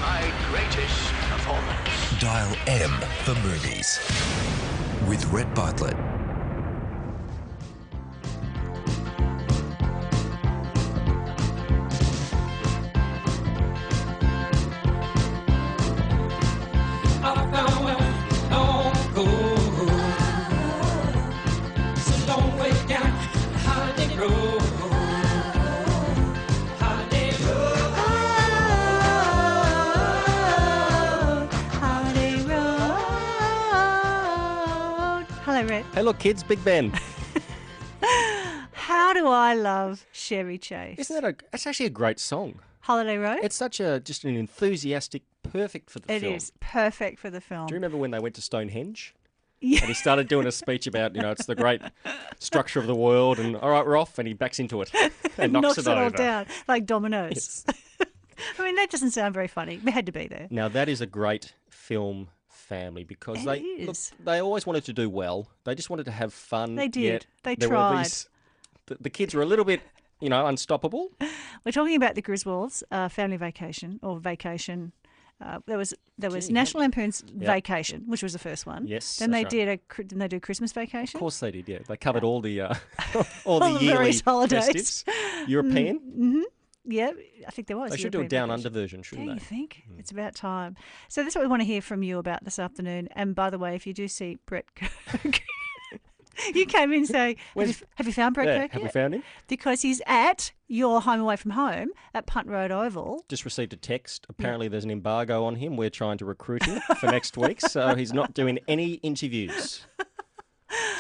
my greatest performance. Dial M for movies with Rhett Bartlett. Hey, look, kids, Big Ben. How do I love Chevy Chase? Isn't that it's actually a great song. Holiday Road? It's such just an enthusiastic, perfect for the film. It is perfect for the film. Do you remember when they went to Stonehenge? Yeah. And he started doing a speech about, it's the great structure of the world, and all right, we're off, and he backs into it and knocks it over. All down, like dominoes. Yes. I mean, that doesn't sound very funny. We had to be there. Now, that is a great film family because they always wanted to do well. They just wanted to have fun. They did. They there tried. Were these, the kids were a little bit, unstoppable. We're talking about the Griswolds' family vacation or vacation. There was National Lampoon's Vacation, which was the first one. Yes. Then they do Christmas Vacation. Of course they did. Yeah, they covered all the all the yearly various holidays. festives. European. Mm-hmm. Yeah, I think there was. They should do a down under version, shouldn't they? You think? It's about time. So that's what we want to hear from you about this afternoon. And by the way, if you do see Brett Kirk, you came in saying, have you found Brett Kirk Have yet? we found him? Because he's at your home away from home at Punt Road Oval. Just received a text. Apparently there's an embargo on him. We're trying to recruit him for next week, so he's not doing any interviews.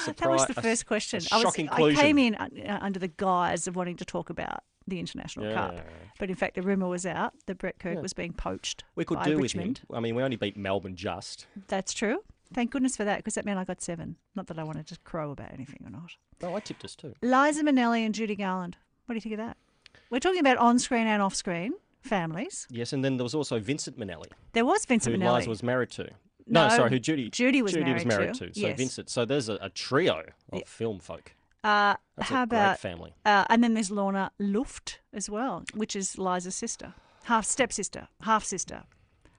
That was the first question. Shocking I came in under the guise of wanting to talk about the International Cup. But in fact, the rumour was out that Brett Kirk was being poached We could by do Richmond. with him. I mean, we only beat Melbourne just. That's true. Thank goodness for that, because that meant I got 7. Not that I wanted to crow about anything or not. Oh, I tipped us too. Liza Minnelli and Judy Garland. What do you think of that? We're talking about on-screen and off-screen families. Yes, and then there was also Vincent Minnelli. There was Vincent who Minnelli. Liza was married to. No, who Judy was married to. So yes. Vincent. So there's a trio of film folk. How That's a about great family. And then there's Lorna Luft as well, which is Liza's sister, stepsister, half sister.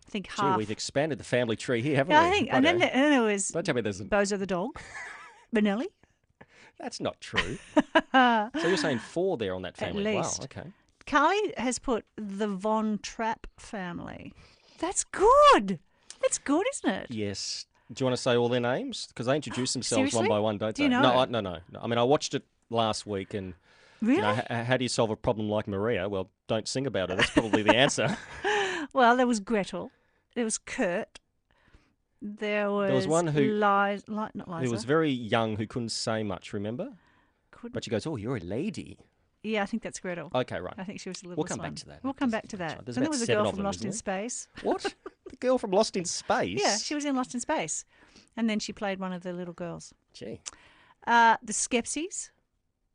I think half. Gee, we've expanded the family tree here, haven't Yeah, we? I think. And then there was Don't tell me there's Bozo the dog, Minnelli. That's not true. So you're saying 4 there on that family? At least. Wow, okay. Carly has put the Von Trapp family. That's good. That's good, isn't it? Yes. Do you want to say all their names? Because they introduce themselves Seriously? one by one, don't Do they? you know? No. I mean, I watched it last week and... Really? How do you solve a problem like Maria? Well, don't sing about it. That's probably the answer. Well, there was Gretel. There was Kurt. There was one who... not Liza. Who was very young, who couldn't say much, remember? But she goes, oh, you're a lady. Yeah, I think that's Gretel. Okay, right. I think she was the little We'll come back to that. We'll come back to that. There's Then there about was a 7 girl of from them, Lost isn't in there? Space. What? The girl from Lost in Space? Yeah, she was in Lost in Space. And then she played one of the little girls. Gee. The Skepsies.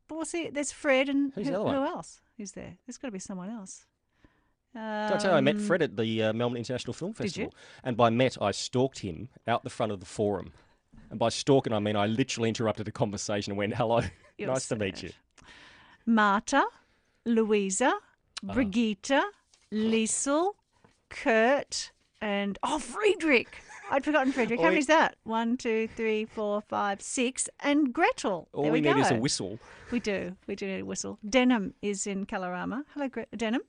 Well, see, there's Fred and Who's the other one? who else is there? There's got to be someone else. Did I tell you I met Fred at the Melbourne International Film Festival? Did you? And by met, I stalked him out the front of the forum. And by stalking, I mean I literally interrupted a conversation and went, hello, You're nice to sad. meet you. Marta, Louisa, Brigitte, Liesel, Kurt, and Friedrich. I'd forgotten Friedrich. How many is that? 1, 2, 3, 4, 5, 6. And Gretel. All there we we need go. is a whistle. We do. We do need a whistle. Denham is in Kalorama. Hello, Denham.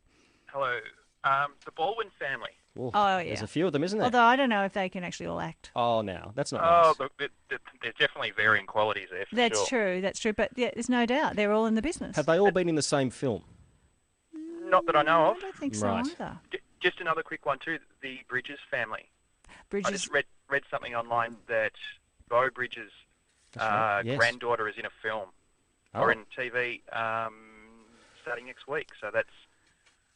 Hello. The Baldwin family. Oh, yeah. There's a few of them, isn't there? Although I don't know if they can actually all act. Oh, now that's not Oh, nice. look, there's definitely varying qualities there for That's sure. true. That's true. But yeah, there's no doubt they're all in the business. Have they all been in the same film? Not that I know of. I don't think so Right. either. Just another quick one too. The Bridges family. I Bridges. just read something online that Beau Bridges' That's right, yes. granddaughter is in a film or in TV starting next week. So that's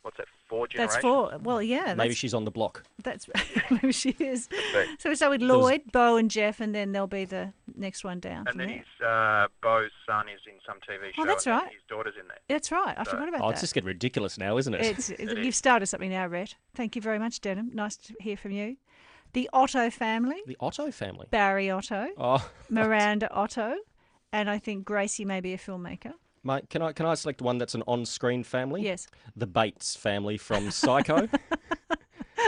what's that? 4 generations. That's 4. Well, yeah. Maybe she's on the block. That's maybe she is. But- So we start with Lloyd, Beau, and Jeff, and then there'll be the next one down. And from then there. Beau's son is in some TV show. Oh, that's and right. His daughter's in there. That's right. I forgot about Oh, that. it's just getting ridiculous now, isn't it? You've started something now, Rhett. Thank you very much, Denham. Nice to hear from you. The Otto family. The Otto family. Barry Otto, Oh, Miranda Otto, and I think Gracie may be a filmmaker. mate, can I select one that's an on-screen family? Yes. The Bates family from Psycho.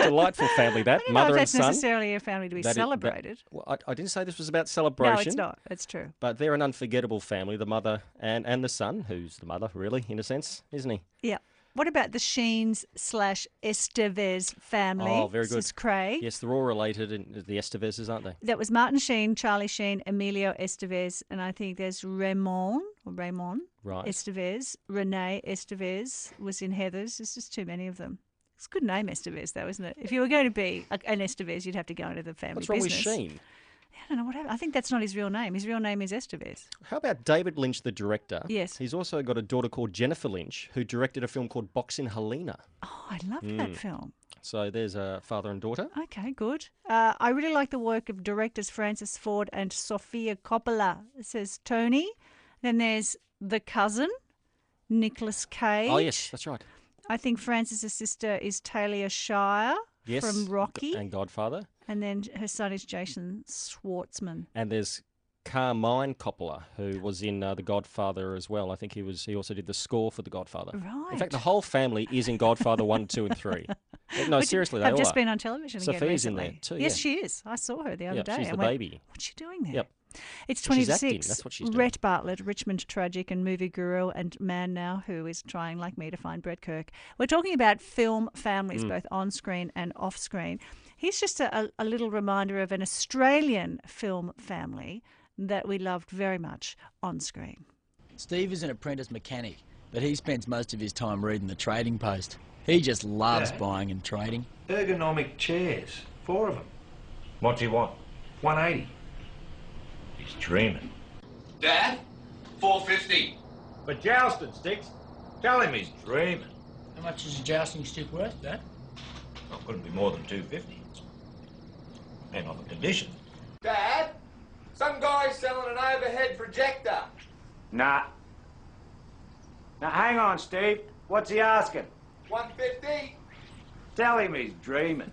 Delightful family, that. I don't know Mother if and that's son. necessarily a family to be celebrated. Well, I didn't say this was about celebration. No, it's not. It's true. But they're an unforgettable family, the mother and the son, who's the mother, really, in a sense, isn't he? Yeah. What about the Sheens/Estevez family? Oh, very good. This is Craig. Yes, they're all related, in the Estevezes, aren't they? That was Martin Sheen, Charlie Sheen, Emilio Estevez, and I think there's Raymond Right. Estevez. Renee Estevez was in Heathers. There's just too many of them. It's a good name, Estevez, though, isn't it? If you were going to be an Estevez, you'd have to go into the family What's wrong business. with Sheen? I don't know what happened. I think that's not his real name. His real name is Estevez. How about David Lynch, the director? Yes. He's also got a daughter called Jennifer Lynch, who directed a film called Boxing Helena. Oh, I loved that film. So there's a father and daughter. Okay, good. I really like the work of directors Francis Ford and Sofia Coppola, says Tony. Then there's The Cousin, Nicolas Cage. Oh, yes, that's right. I think Francis's sister is Talia Shire Yes. from Rocky. And Godfather. And then her son is Jason Schwartzman. And there's Carmine Coppola, who was in The Godfather as well. I think he also did the score for The Godfather. Right. In fact, the whole family is in Godfather 1, 2 and 3. No, seriously, they I've all just are. been on television again Sophie's in recently. there too, Yes, yeah. she is. I saw her the other day. She's I the went, baby. What's she doing there? Yep. It's She's 20 to acting, 6. that's what she's doing. Rhett Bartlett, Richmond tragic and movie guru and man now who is trying, like me, to find Brett Kirk. We're talking about film families, both on screen and off screen. Here's just a little reminder of an Australian film family that we loved very much on screen. Steve is an apprentice mechanic, but he spends most of his time reading the Trading Post. He just loves buying and trading. Ergonomic chairs, 4 of them. What's he want? 180. He's dreaming. Dad, 450. But jousting sticks. Tell him he's dreaming. How much is a jousting stick worth, Dad? Well, couldn't be more than 250. And on the condition. Dad, some guy's selling an overhead projector. Nah. Now, hang on, Steve. What's he asking? 150. Tell him he's dreaming.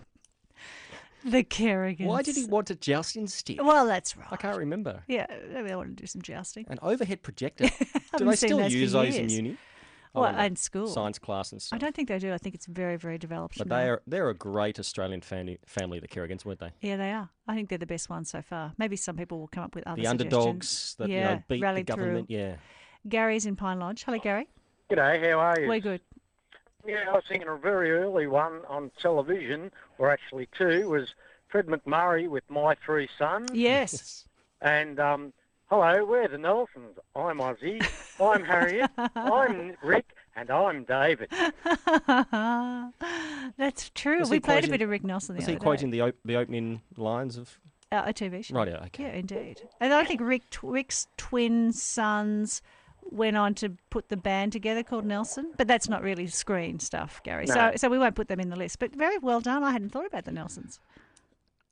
The Kerrigans. Why did he want a jousting stick? Well, that's right. I can't remember. Yeah, maybe I want to do some jousting. An overhead projector. Do haven't they seen still those for use those in years. uni? Well, wonder. and school. Science class and I stuff. don't think they do. I think it's very, very developed But now. they're a great Australian family, the Kerrigans, weren't they? Yeah, they are. I think they're the best ones so far. Maybe some people will come up with other The suggestions. underdogs that beat the rallied government. through. Yeah. Gary's in Pine Lodge. Hello, Gary. G'day, how are you? We're good. Yeah, I was thinking a very early one on television, or actually 2, was Fred McMurray with My Three Sons. Yes. And, hello, we're the Nelsons. I'm Ozzy, I'm Harriet, I'm Rick, and I'm David. That's true. Was We he played a quoting- bit of Rick Nelson the Was other he day. quoting the opening lines of? A TV show. Right, yeah, okay. Yeah, indeed. And I think Rick's twin sons went on to put the band together called Nelson, but that's not really screen stuff, Gary. No. So we won't put them in the list. But very well done. I hadn't thought about the Nelsons.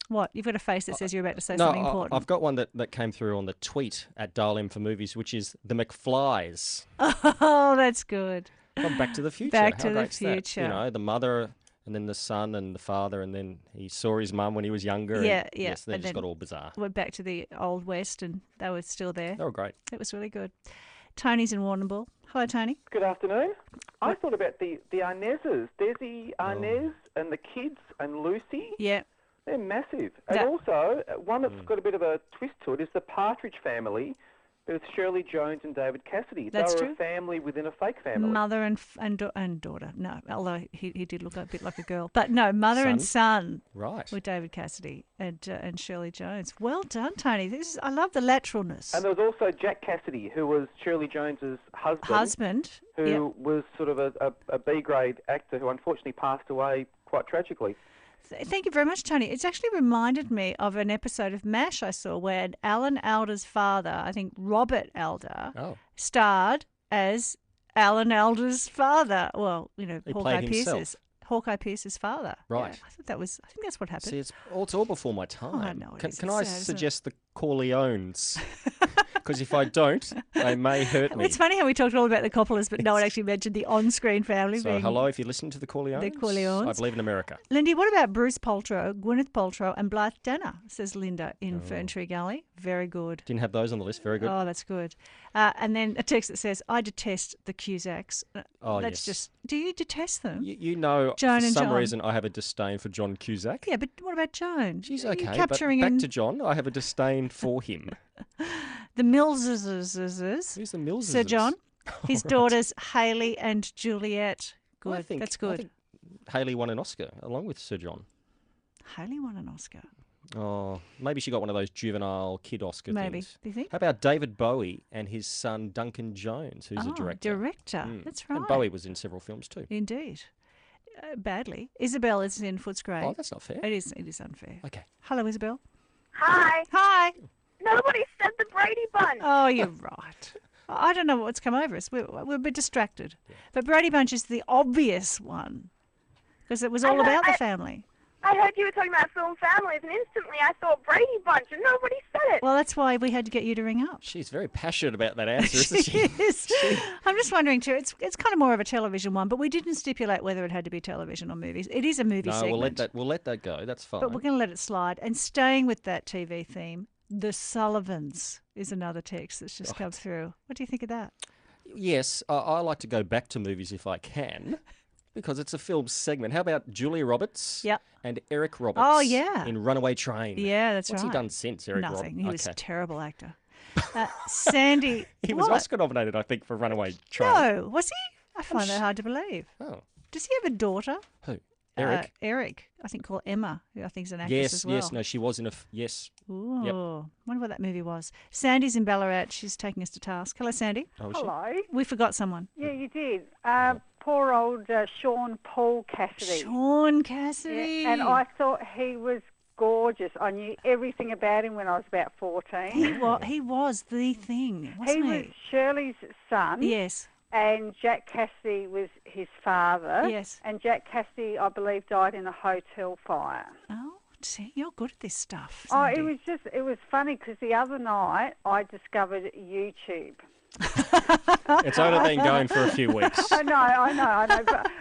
What? You've got a face that says you're about to say something important. I've got one that came through on the tweet at Dial M for Movies, which is the McFlys Oh, that's good. from Back to the Future. Back How to the great's that? Future. You know, the mother and then the son and the father, and then he saw his mum when he was younger. Yeah, and, yeah. Yes, they And just then got all bizarre. Went back to the Old West and they were still there. They were great. It was really good. Tony's in Warrnambool. Hello, Tony. Good afternoon. I thought about the Arnezes, Desi Arnez and the kids and Lucy. Yeah. They're massive. And That- also, one that's got a bit of a twist to it is the Partridge Family, but it's Shirley Jones and David Cassidy. That's they were true. a family within a fake family. Mother and daughter. No, although he did look a bit like a girl. But no, mother and son. Right. With David Cassidy and Shirley Jones. Well done, Tony. I love the lateralness. And there was also Jack Cassidy, who was Shirley Jones's husband. Who yep. was sort of a B-grade actor who unfortunately passed away quite tragically. Thank you very much, Tony. It's actually reminded me of an episode of MASH I saw where Alan Alda's father, I think Robert Alda, starred as Alan Alda's father. Well, you know, He Hawkeye played himself. Pierce's father. Right. Yeah, I think that's what happened. See, it's all before my time. I know it Can is. can It's I sad, isn't it? suggest the Corleones? Because if I don't, they may hurt me. It's funny how we talked all about the Coppolas, but no one actually mentioned the on-screen family. So, being hello, if you listen to the Corleones. The Corleones. I believe in America. Lindy, what about Bruce Paltrow, Gwyneth Paltrow and Blythe Danner, says Linda in Ferntree Gully. Very good. Didn't have those on the list. Very good. Oh, that's good. And then a text that says, I detest the Cusacks. That's just, do you detest them? You know, Joan for and some John. reason, I have a disdain for John Cusack. Yeah, but what about Joan? She's Are okay, you but capturing back in to John, I have a disdain for him. the Millses. Who's the Millses? Sir John. His daughters, Hayley and Juliet. Well, Good. That's I good. think Hayley won an Oscar along with Sir John. Hayley won an Oscar. Oh, maybe she got one of those juvenile kid Oscar Maybe. things. Do you think? How about David Bowie and his son Duncan Jones, who's a director? That's right. And Bowie was in several films too. Indeed. Badly. Isabel is in Footscray. Oh, that's not fair. It is unfair. Okay. Hello, Isabel. Hi. Hi. Nobody said the Brady Bunch. Oh, you're right. I don't know what's come over us. We're a bit distracted. But Brady Bunch is the obvious one because it was all about the family. I heard you were talking about film families, and instantly I thought Brady Bunch, and nobody said it. Well, that's why we had to get you to ring up. She's very passionate about that answer, isn't she? Is. I'm just wondering too. It's kind of more of a television one, but we didn't stipulate whether it had to be television or movies. It is a movie segment. No, we'll let that go. That's fine. But we're going to let it slide. And staying with that TV theme, The Sullivans is another text that's just come through. What do you think of that? Yes, I like to go back to movies if I can. Because it's a film segment. How about Julia Roberts and Eric Roberts in Runaway Train? Yeah, that's What's right. he done since, Eric Roberts? Nothing. He was a terrible actor. Sandy. He was Oscar nominated, I think, for Runaway Train. No, was he? I find that hard to believe. Oh. Does he have a daughter? Who? Eric? Eric, I think, called Emma, who I think is an actress as well. Yes, no, she was in a... Yes. Ooh, Yep. wonder what that movie was. Sandy's in Ballarat. She's taking us to task. Hello, Sandy. Oh, is she? Hello. We forgot someone. Yeah, you did. Poor old Sean Paul Cassidy. Sean Cassidy. Yeah, and I thought he was gorgeous. I knew everything about him when I was about 14. He was the thing, wasn't he? was Shirley's son. Yes. And Jack Cassidy was his father. Yes. And Jack Cassidy, I believe, died in a hotel fire. Oh, see, you're good at this stuff. Oh, Sandy. it was funny because the other night I discovered YouTube. It's only been going for a few weeks. I know.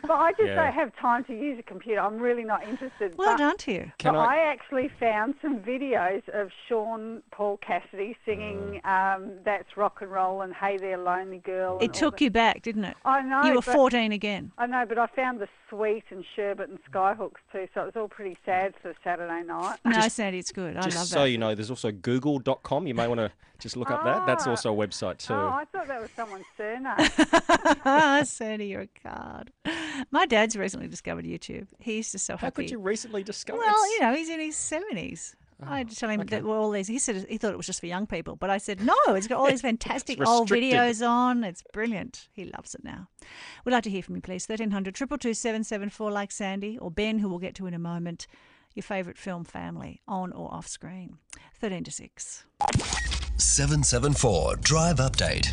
But I just Yeah. don't have time to use a computer. I'm really not interested. Well done to you. But I actually found some videos of Sean Paul Cassidy singing That's Rock and Roll and Hey There Lonely Girl. It took you back, didn't it? I know. You were but- 14 again. I know, but I found the Sweet and Sherbet and Skyhooks too, so it was all pretty sad for Saturday night. No, Sandy, it's good. I love that. Just so you know, there's also google.com. You may want to just look up that. That's also a website too. Oh, I thought that was someone's surname. Sandy, you're a card. My dad's recently discovered YouTube. He used to so happy. How could you recently discover Well, you know, he's in his 70s. I had to tell him that all these. He said he thought it was just for young people, but I said no. It's got all these fantastic old restricted. videos on. It's brilliant. He loves it now. We'd like to hear from you, please. 1300 222 774 like Sandy or Ben, who we'll get to in a moment. Your favourite film family, on or off screen. 13 to 6. 774 Drive Update.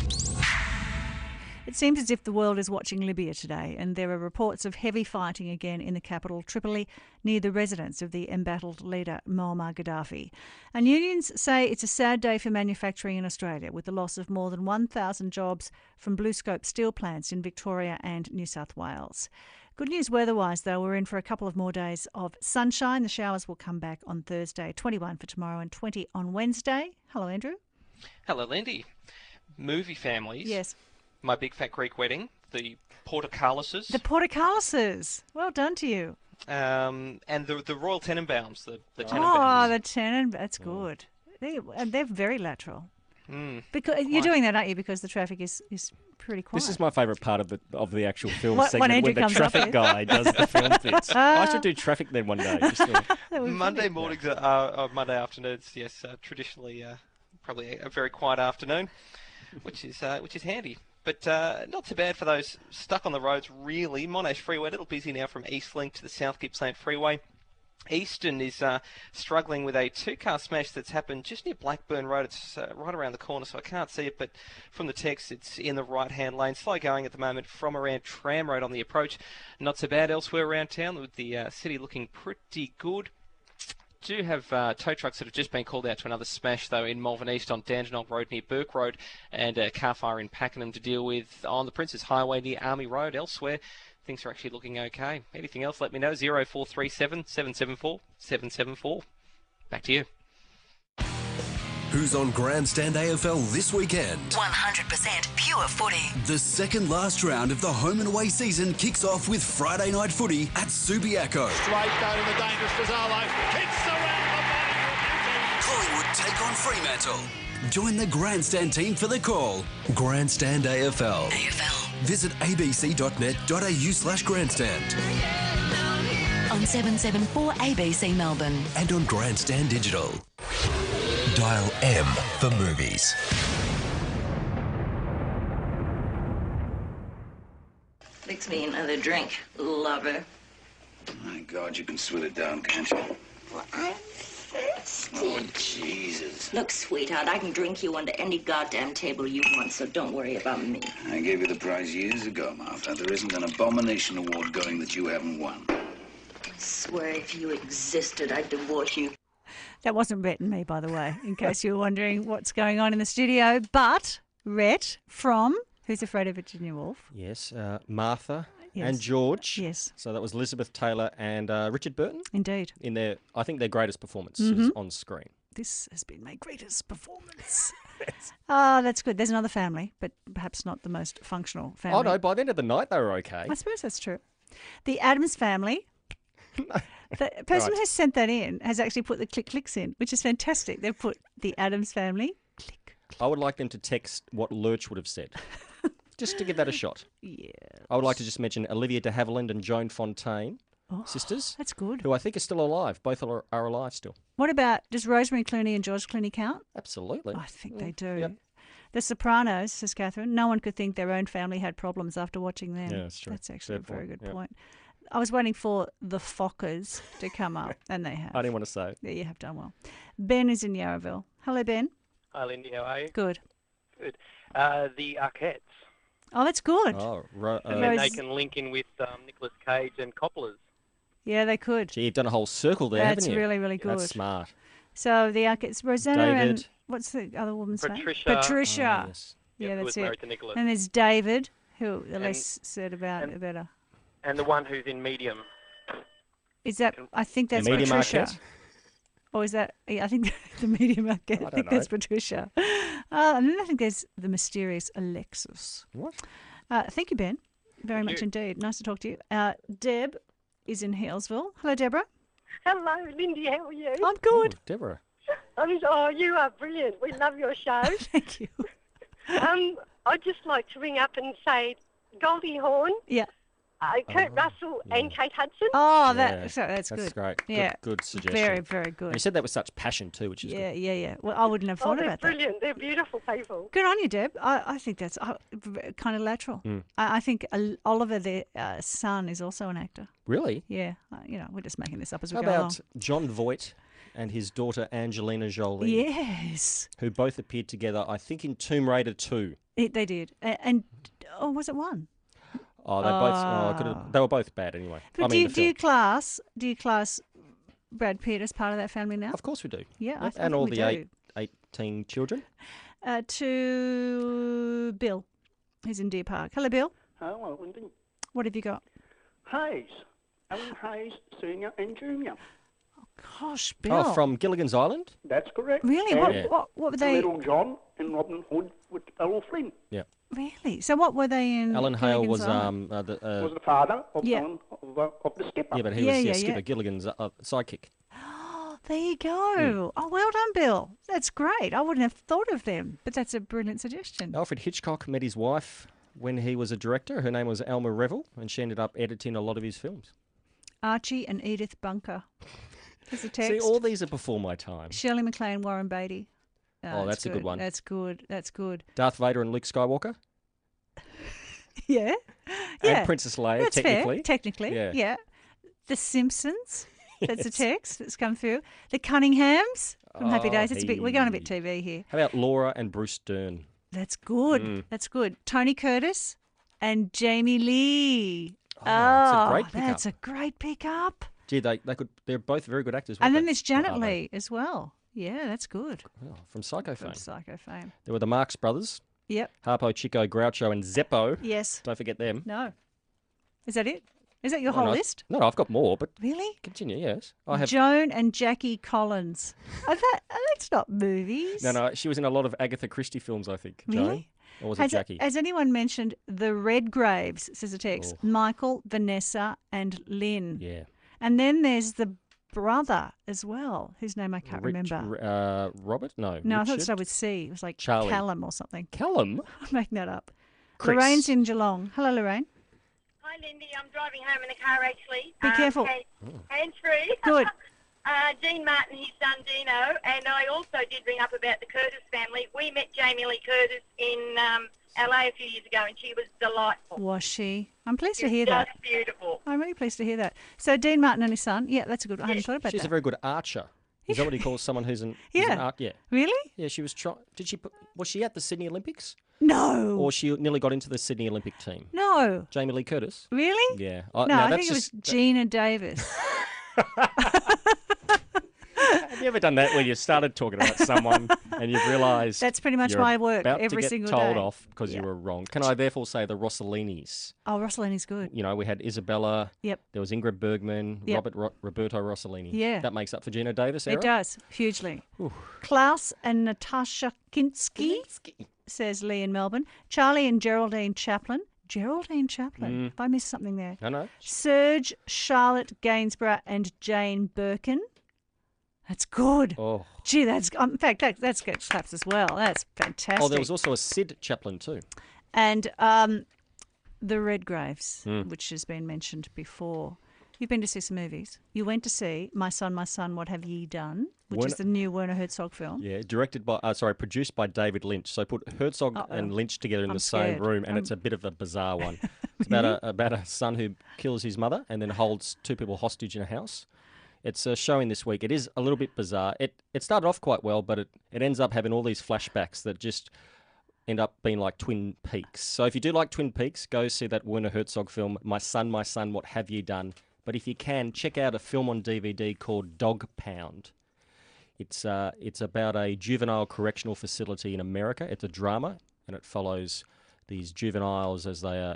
It seems as if the world is watching Libya today, and there are reports of heavy fighting again in the capital, Tripoli, near the residence of the embattled leader Muammar Gaddafi. And unions say it's a sad day for manufacturing in Australia, with the loss of more than 1,000 jobs from BlueScope steel plants in Victoria and New South Wales. Good news weather-wise, though, we're in for a couple of more days of sunshine. The showers will come back on Thursday, 21 for tomorrow and 20 on Wednesday. Hello, Andrew. Hello, Lindy. Movie families. Yes. My Big Fat Greek Wedding, the Portocarloses. The Portocarloses. Well done to you. And the Royal Tenenbaums, the Tenenbaums. Oh, the Tenenbaums. That's good. They're very lateral. Because you're doing that, aren't you? Because the traffic is pretty quiet. This is my favourite part of the actual film What segment, Andrew when the comes up traffic with. guy does the film bits. I should do traffic then one day. Monday mornings are Monday afternoons. Yes, traditionally probably a very quiet afternoon, which is handy. But not too bad for those stuck on the roads, really. Monash Freeway, a little busy now from Eastlink to the South Gippsland Freeway. Eastern is struggling with a two-car smash that's happened just near Blackburn Road. It's right around the corner, so I can't see it, but from the text, it's in the right-hand lane. Slow going at the moment from around Tram Road on the approach. Not so bad elsewhere around town, with the city looking pretty good. do have tow trucks that have just been called out to another smash, though, in Malvern East on Dandenong Road near Burke Road, and a car fire in Pakenham to deal with on the Princes Highway near Army Road. Elsewhere, things are actually looking okay. Anything else, let me know. 0437 774 774. Back to you. Who's on Grandstand AFL this weekend? 100% pure footy. The second last round of the home and away season kicks off with Friday night footy at Subiaco. Straight go to the dangerous Fazalo. Hits around the body. Collingwood take on Fremantle. Join the Grandstand team for the call. Grandstand AFL. Visit abc.net.au/grandstand. On 774 ABC Melbourne. And on Grandstand Digital. Dial M for movies. Mix me another drink, lover. My God, you can swill it down, can't you? Well, I'm thirsty. Oh, Jesus. Look, sweetheart, I can drink you under any goddamn table you want, so don't worry about me. I gave you the prize years ago, Martha. There isn't an abomination award going that you haven't won. I swear if you existed, I'd divorce you. That wasn't Rhett and me, by the way, in case you were wondering what's going on in the studio. But Rhett from Who's Afraid of Virginia Woolf? Yes, Martha Yes. and George. Yes. So that was Elizabeth Taylor and Richard Burton. Indeed. In their, I think, their greatest performances on screen. This has been my greatest performance. Oh, that's good. There's another family, but perhaps not the most functional family. Oh, no, by the end of the night they were okay. I suppose that's true. The Addams Family. The person who sent that in has actually put the clicks in, which is fantastic. They've put the Addams Family. I would like them to text what Lurch would have said, just to give that a shot. Yeah. I would like to just mention Olivia de Havilland and Joan Fontaine, sisters. That's good. Who I think are still alive. Both are alive still. What about, does Rosemary Clooney and George Clooney count? Absolutely. I think they do. Yep. The Sopranos, says Catherine, no one could think their own family had problems after watching them. Yeah, that's true. That's actually Fair a very point. good Yep. point. I was waiting for the Fockers to come up, and they have. I didn't want to say it. Yeah, you have done well. Ben is in Yarraville. Hello, Ben. Hi, Lindy. How are you? Good. Good. The Arquettes. Oh, that's good. Oh, And then they can link in with Nicolas Cage and Coppola's. Yeah, they could. Gee, you've done a whole circle there, haven't you? That's really, really good. That's smart. So the Arquettes, Rosanna David. and what's the other woman's Patricia. name? Patricia. Oh, yes. Yeah, Yep, who that's was it. married to Nicholas. And there's David, who the And- less said about, the better. And the one who's in Medium. Is that? I think that's Medium Patricia. Arquette? Or is that? Yeah, I think the medium Arquette. I think know. that's Patricia. And then I think there's the mysterious Alexis. What? Thank you, Ben. Very much indeed. Nice to talk to you. Deb is in Halesville. Hello, Deborah. Hello, Lindy. How are you? I'm good. Oh, Deborah. Oh, you are brilliant. We love your show. Thank you. I'd just like to ring up and say Goldie Hawn, Yeah. Kurt Russell, and Kate Hudson. Oh, Yeah, that's good. That's great. Yeah. Good suggestion. Very, very good. And you said that with such passion too, which is Yeah, good. yeah. Well, I wouldn't have thought they're about that. brilliant. They're beautiful people. Good on you, Deb. I think that's kind of lateral. I think Oliver, their son, is also an actor. Really? Yeah. We're just making this up as we How go along. about John Voight and his daughter Angelina Jolie? Yes. Who both appeared together, I think, in Tomb Raider 2. They did. And was it one? Oh, they both. They were both bad anyway. But do you class Brad Pitt as part of that family now? Of course we do. Yeah, I Yep. think And all we the do. 18 children. To Bill, who's in Deer Park. Hello, Bill. Hello, Lindy. What have you got? Hayes. Alan Hayes, Senior and Junior. Gosh, Bill. Oh, from Gilligan's Island? That's correct. Really? And What were they? Little John and Robin Hood with Errol Flynn. Yeah. Really? So what were they in? Alan Hale Gilligan's was Island? Was the father of Yeah. Alan, of the skipper. Yeah, but he was Skipper Gilligan's sidekick. There you go. Oh, well done, Bill. That's great. I wouldn't have thought of them, but that's a brilliant suggestion. Alfred Hitchcock met his wife when he was a director. Her name was Alma Revel, and she ended up editing a lot of his films. Archie and Edith Bunker. There's a text. See, all these are before my time. Shirley MacLaine, Warren Beatty. Oh, that's a good one. That's good. That's good. Darth Vader and Luke Skywalker. Yeah. And Princess Leia, That's technically. fair. Technically. Yeah. Yeah. The Simpsons. That's a Yes. text that's come through. The Cunninghams from Happy Oh, Days. We're going a bit hey. TV here. How about Laura and Bruce Dern? That's good. Mm. That's good. Tony Curtis and Jamie Lee. Oh, it's a great pickup. That's a great pickup. Gee, they're both very good actors. And weren't then they? there's Janet Are they? Leigh as well. Yeah, that's good. Oh, from Psycho From fame. Psycho fame. There were the Marx Brothers. Yep. Harpo, Chico, Groucho, and Zeppo. Yes. Don't forget them. No. Is that it? Is that your No, whole no, list? No, I've got more, but Really? continue. Yes, I have. Joan and Jackie Collins. That's not movies. No, she was in a lot of Agatha Christie films, I think. Joan. Really? Or was it Jackie? Has anyone mentioned the Redgraves, says a text? Oh. Michael, Vanessa, and Lynn. Yeah. And then there's the brother as well, whose name I can't remember. Robert? No. No, I thought it Richard? started with C. It was like Charlie. Callum or something. Callum? I'm making that up. Chris. Lorraine's in Geelong. Hello, Lorraine. Hi, Lindy. I'm driving home in the car, actually. Be careful. Hands-free. Good. Dean Martin, his son Dino, and I also did ring up about the Curtis family. We met Jamie Lee Curtis in LA a few years ago, and she was delightful. Was she? I'm pleased to She's hear that. just beautiful. I'm really pleased to hear that. So Dean Martin and his son. Yeah, that's a good. I hadn't thought about She's that. a very good archer. Is that what he calls someone who's an archer? Yeah. Really? Yeah, she was was she at the Sydney Olympics? No. Or she nearly got into the Sydney Olympic team? No. Jamie Lee Curtis? Really? Yeah. No, I think it was Gina Davis. Have you ever done that where you started talking about someone and you've realised That's pretty much you're my work about every to get single told day. off because you were wrong? Can I therefore say the Rossellini's? Oh, Rossellini's good. You know, we had Isabella. Yep. There was Ingrid Bergman, Yep. Roberto Rossellini. Yeah. That makes up for Gina Davis, era? It does, hugely. Klaus and Natasha Kinski, says Lee in Melbourne. Charlie and Geraldine Chaplin. Geraldine Chaplin. Have I missed something there? No. Serge, Charlotte Gainsborough, and Jane Birkin. That's good. Oh. Gee, that's in fact that's good claps as well. That's fantastic. Oh, there was also a Sid Chaplin too. And the Redgraves, which has been mentioned before. You've been to see some movies. You went to see My Son, What Have Ye Done, which is the new Werner Herzog film. Yeah, produced by David Lynch. So put Herzog and Lynch together in the same room, and it's a bit of a bizarre one. It's about a son who kills his mother and then holds two people hostage in a house. It's showing this week. It is a little bit bizarre. It started off quite well, but it ends up having all these flashbacks that just end up being like Twin Peaks. So if you do like Twin Peaks, go see that Werner Herzog film, My Son, What Have Ye Done? But if you can, check out a film on DVD called Dog Pound. It's about a juvenile correctional facility in America. It's a drama, and it follows these juveniles as they are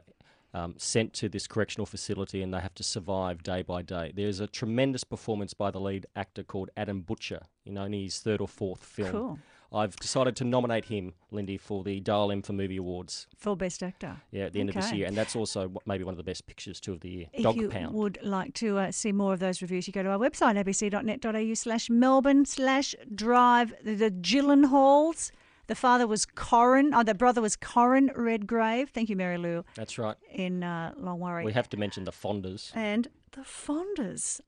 sent to this correctional facility and they have to survive day by day. There's a tremendous performance by the lead actor called Adam Butcher in only his third or fourth film. Cool. I've decided to nominate him, Lindy, for the Dial M for Movie Awards. For Best Actor. Yeah, at the end of this year. And that's also maybe one of the best pictures too of the year. If Dog you Pound. would like to see more of those reviews, you go to our website, abc.net.au/Melbourne/drive. The Gyllenhaals. The father was the brother was Corin Redgrave. Thank you, Mary Lou. That's right. In Longwarry. We have to mention the Fonders. And the Fonders.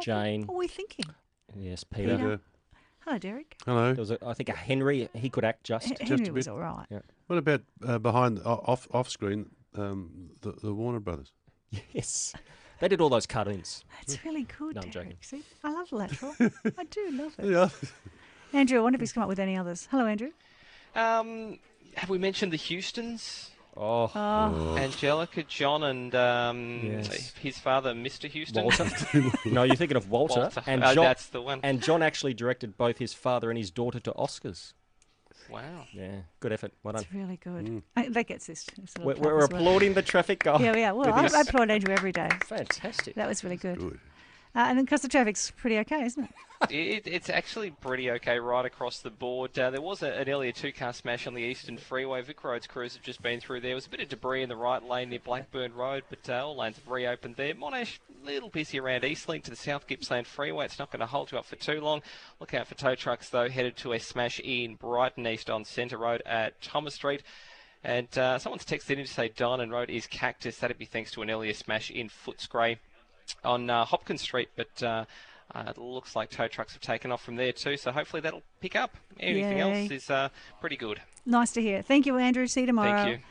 Jane. What were we thinking? Yes, Peter. Hello, Derek. Hello. There was a Henry. He could act just. Henry was all right. Yeah. What about behind off screen? The Warner Brothers. Yes, they did all those cartoons. That's really good. No, Derek. I'm joking. See, I love lateral. I do love it. Yeah. Andrew, I wonder if he's come up with any others. Hello, Andrew. Have we mentioned the Houstons? Oh. Angelica, John, and his father, Mr. Houston. Walter. No, you're thinking of Walter. And John, that's the one. And John actually directed both his father and his daughter to Oscars. Wow. Yeah, good effort. Well done. It's really good. That gets this. We're applauding the traffic guy. Yeah. Well, I applaud Andrew every day. Fantastic. That was really good. And then because the traffic's pretty okay, isn't it? It's actually pretty okay right across the board. There was an earlier two-car smash on the Eastern Freeway. Vic Roads crews have just been through there. There was a bit of debris in the right lane near Blackburn Road, but all lanes have reopened there. Monash, a little busy around Eastlink to the South Gippsland Freeway. It's not going to hold you up for too long. Look out for tow trucks, though, headed to a smash in Brighton East on Centre Road at Thomas Street. And someone's texted in to say Diamond Road is cactus. That'd be thanks to an earlier smash in Footscray on Hopkins Street, but it looks like tow trucks have taken off from there too, so hopefully that'll pick up. Anything else is pretty good. Nice to hear. Thank you, Andrew. See you tomorrow. Thank you.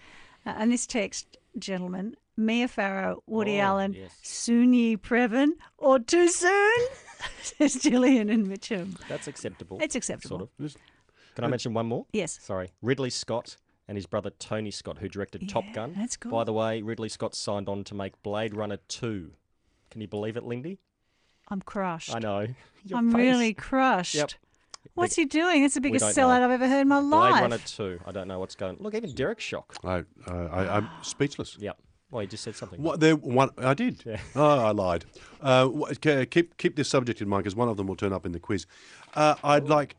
And this text, gentlemen, Mia Farrow, Woody Allen, Soon-Yi Previn, or too soon, says Gillian and Mitchum. That's acceptable. It's acceptable. Sort of. Can I mention one more? Yes. Sorry. Ridley Scott and his brother Tony Scott, who directed Top Gun. That's good. By the way, Ridley Scott signed on to make Blade Runner 2. Can you believe it, Lindy? I'm crushed. I know. Your I'm face. really crushed. Yep. What's he doing? That's the We biggest don't know. sellout I've ever heard in my life. Blade Runner 2. I don't know what's going. Look, even Derek's shocked. I'm speechless. Yep. Well, he just said something. I did. Yeah. Oh, I lied. Keep this subject in mind because one of them will turn up in the quiz. I would like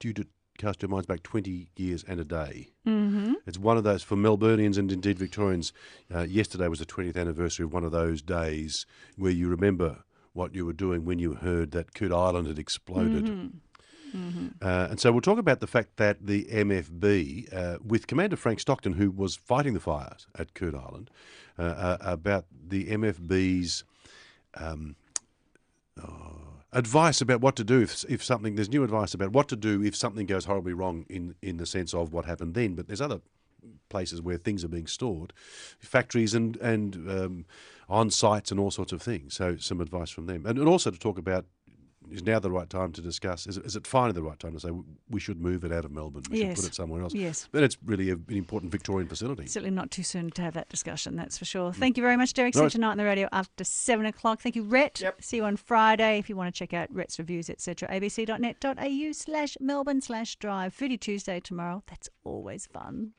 you to cast your minds back 20 years and a day. Mm-hmm. It's one of those for Melburnians and indeed Victorians. Yesterday was the 20th anniversary of one of those days where you remember what you were doing when you heard that Coot Island had exploded. Mm-hmm. Mm-hmm. And so we'll talk about the fact that the MFB, with Commander Frank Stockton, who was fighting the fires at Coot Island, about the MFB's advice about what to do if something. There's new advice about what to do if something goes horribly wrong in the sense of what happened then. But there's other places where things are being stored, factories and on sites and all sorts of things. So some advice from them, and also to talk about. Is now the right time to discuss? Is it finally the right time to say we should move it out of Melbourne? We should put it somewhere else. Yes. But it's really an important Victorian facility. Certainly not too soon to have that discussion, that's for sure. Thank you very much, Derek. See you tonight on the radio after 7 o'clock. Thank you, Rhett. Yep. See you on Friday. If you want to check out Rhett's reviews, etc., abc.net.au/Melbourne/drive. Foodie Tuesday tomorrow. That's always fun.